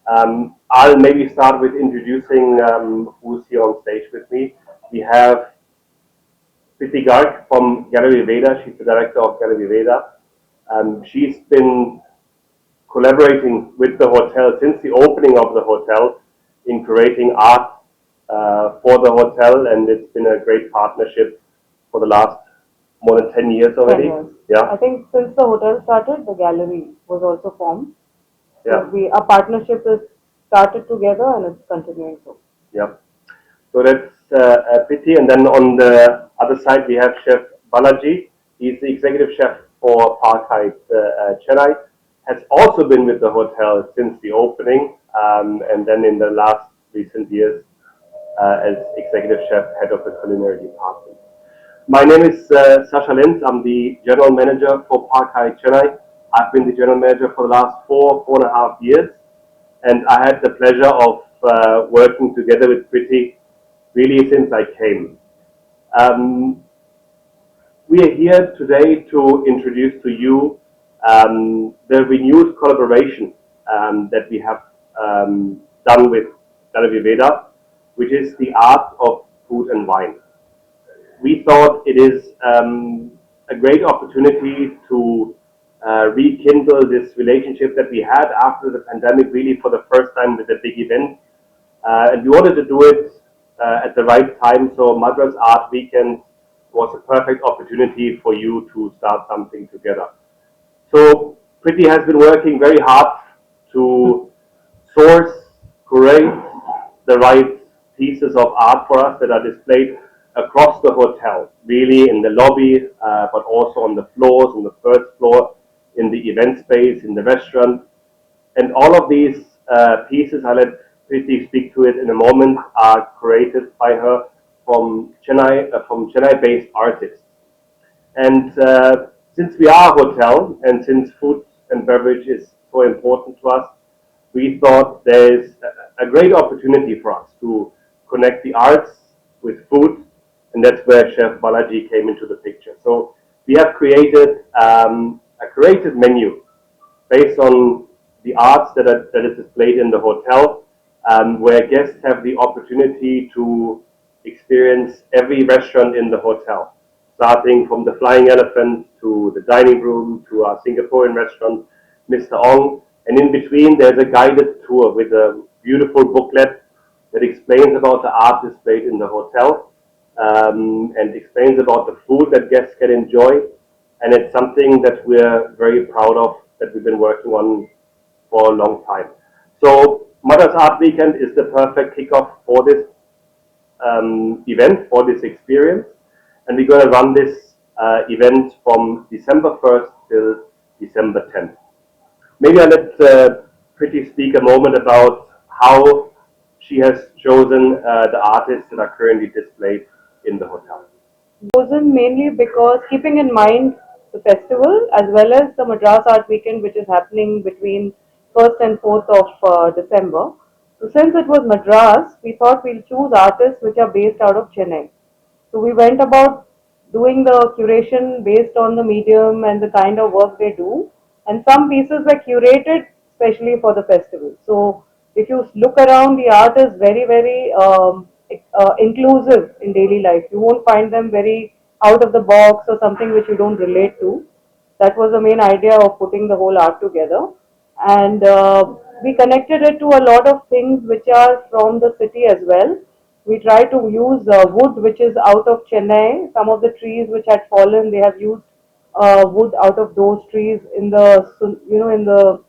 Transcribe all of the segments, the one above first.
I'll maybe start with introducing who's here on stage with me. We have Preeti Garg from Gallery Veda. She's the director of Gallery Veda. She's been collaborating with the hotel since the opening of the hotel in creating art for the hotel, and it's been a great partnership for the last more than 10 years 10 already. years. Yeah, I think since the hotel started, the gallery was also formed. So yeah, our partnership is started together and it's continuing so. yeah. So that's Preeti, and then on the other side we have Chef Balaji. He's the executive chef for Park Hyatt Chennai. Has also been with the hotel since the opening, and then in the last recent years as executive chef, head of the culinary department. My name is Sascha Lenz. I'm the general manager for Park Hyatt Chennai. I've been the general manager for the last 4.5 years, and I had the pleasure of working together with Preeti really since I came. Um, we are here today to introduce to you the renewed collaboration that we have done with Gallery Veda, which is the art of food and wine. We thought it is a great opportunity to rekindle this relationship that we had after the pandemic, really for the first time with a big event. And we wanted to do it at the right time, so Madras Art Weekend was a perfect opportunity for you to start something together. So Preeti has been working very hard to source, curate the right pieces of art for us that are displayed across the hotel, really in the lobby, but also on the floors, on the first floor, in the event space, in the restaurant. And all of these pieces, I'll let Preeti speak to it in a moment, are created by her from Chennai-based artists. And since we are a hotel and since food and beverage is so important to us, we thought there's a great opportunity for us to connect the arts with food, and that's where Chef Balaji came into the picture. So we have created a creative menu based on the arts that is displayed in the hotel, where guests have the opportunity to experience every restaurant in the hotel, starting from the Flying Elephant to the dining room to our Singaporean restaurant, Mr. Ong. And in between, there's a guided tour with a beautiful booklet that explains about the art displayed in the hotel and explains about the food that guests can enjoy. And it's something that we're very proud of, that we've been working on for a long time. So Mother's Art Weekend is the perfect kickoff for this event, for this experience. And we're going to run this event from December 1st till December 10th. Maybe I'll let Preeti speak a moment about how she has chosen the artists that are currently displayed in the hotel. Chosen mainly because keeping in mind the festival as well as the Madras Art Weekend which is happening between 1st and 4th of December. So since it was Madras, we thought we'll choose artists which are based out of Chennai. So we went about doing the curation based on the medium and the kind of work they do. And some pieces were curated especially for the festival. So if you look around, the art is very inclusive in daily life. You won't find them very out of the box or something which you don't relate to. That was the main idea of putting the whole art together. And we connected it to a lot of things which are from the city as well. We try to use wood which is out of Chennai. Some of the trees which had fallen, they have used wood out of those trees in the in the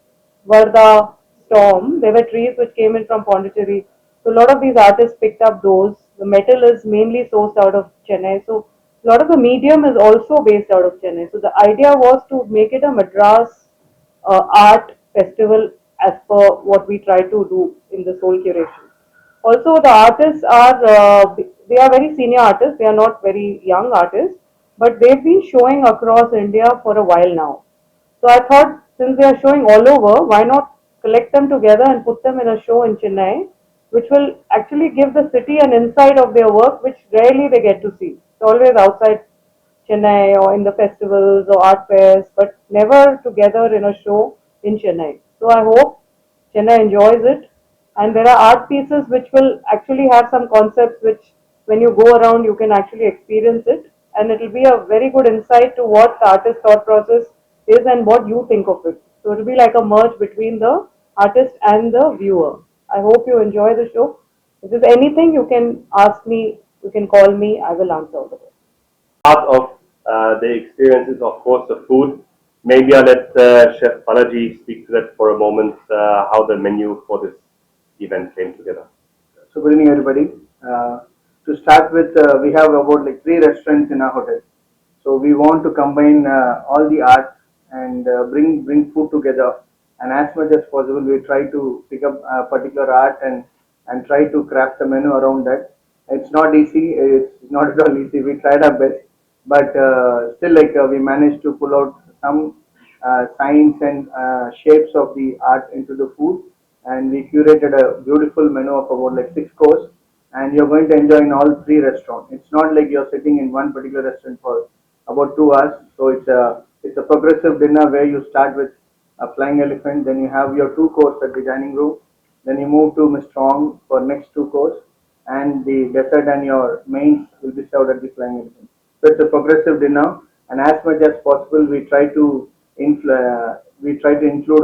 Varda storm. There were trees which came in from Pondicherry. So a lot of these artists picked up those. The metal is mainly sourced out of Chennai. So a lot of the medium is also based out of Chennai. So the idea was to make it a Madras art festival as per what we try to do in this whole curation. Also, the artists are they are very senior artists. They are not very young artists, but they've been showing across India for a while now. So I thought since they are showing all over, why not collect them together and put them in a show in Chennai, which will actually give the city an insight of their work, which rarely they get to see. It's always outside Chennai or in the festivals or art fairs, but never together in a show in Chennai. So I hope Chennai enjoys it And there are art pieces which will actually have some concepts which, when you go around, you can actually experience it, and it will be a very good insight to what the artist thought process is and what you think of it. So it will be like a merge between the artist and the viewer. I hope you enjoy the show. If there's anything, you can ask me, you can call me, I will answer all the questions. Part of the experience is, of course, the food. Maybe I'll let Chef Balaji speak to that for a moment, how the menu for this event came together. So good evening, everybody. To start with, we have about like 3 restaurants in our hotel. So we want to combine all the arts and bring food together. And as much as possible, we try to pick up a particular art and try to craft the menu around that. It's not easy. It's not at all easy. We tried our best, but still, like we managed to pull out some signs and shapes of the art into the food, and we curated a beautiful menu of about like 6 course, and you're going to enjoy in all 3 restaurants. It's not like you're sitting in one particular restaurant for about 2 hours. So it's a progressive dinner where you start with a flying elephant, then you have your 2 course at the dining room, then you move to Miss Strong for next 2 course, and the dessert and your mains will be served at the flying elephant. So it's a progressive dinner, and as much as possible, we try to include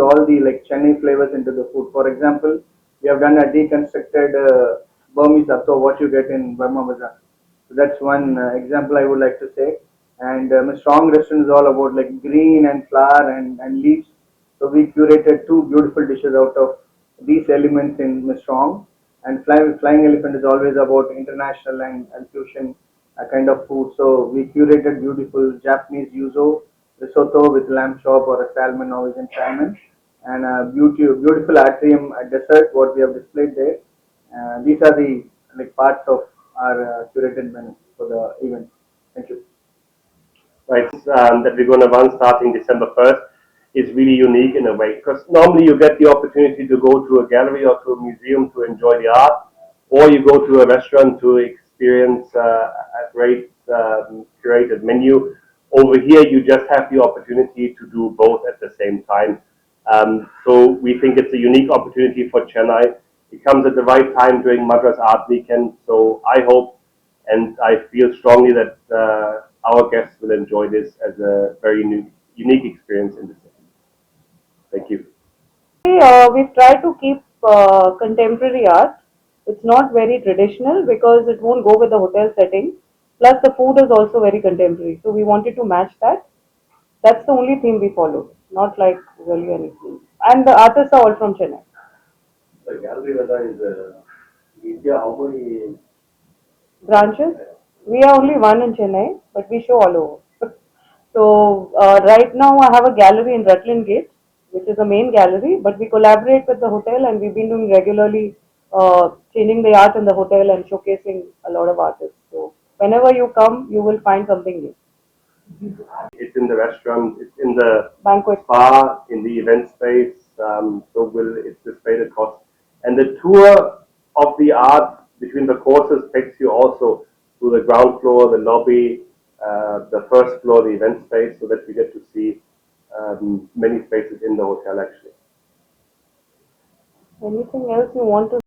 all the like Chennai flavors into the food. For example, we have done a deconstructed Burmese atto, what you get in Burma Bazaar. So that's one example I would like to say. And my strong restaurant is all about like green and flower and leaves. So we curated 2 beautiful dishes out of these elements in Miss Strong. And flying elephant is always about international and fusion kind of food. So we curated beautiful Japanese yuzu risotto with lamb chop or a salmon, Norwegian salmon, and a beautiful atrium dessert what we have displayed there. These are the like parts of our curated menu for the event. Thank you. Right, that we're going to run starting December 1st is really unique in a way, because normally you get the opportunity to go to a gallery or to a museum to enjoy the art, or you go to a restaurant to experience a great curated menu. Over here, you just have the opportunity to do both at the same time. So we think it's a unique opportunity for Chennai. It comes at the right time during Madras Art Weekend, so I hope and I feel strongly that our guests will enjoy this as a very unique experience in the city. Thank you. We've tried to keep contemporary art. It's not very traditional because it won't go with the hotel setting. Plus, the food is also very contemporary. So, we wanted to match that. That's the only theme we followed, not like really anything. And the artists are all from Chennai. The Gallery Veda is India. How many? Branches? We are only one in Chennai, but we show all over. So right now I have a gallery in Rutland Gate, which is the main gallery, but we collaborate with the hotel and we've been doing regularly changing the art in the hotel and showcasing a lot of artists. So whenever you come, you will find something new. It's in the restaurant, it's in the Banquet. spa, in the event space, so it's displayed across. And the tour of the art between the courses takes you also to the ground floor, the lobby, the first floor, the event space, so that you get to see many spaces in the hotel actually. Anything else you want to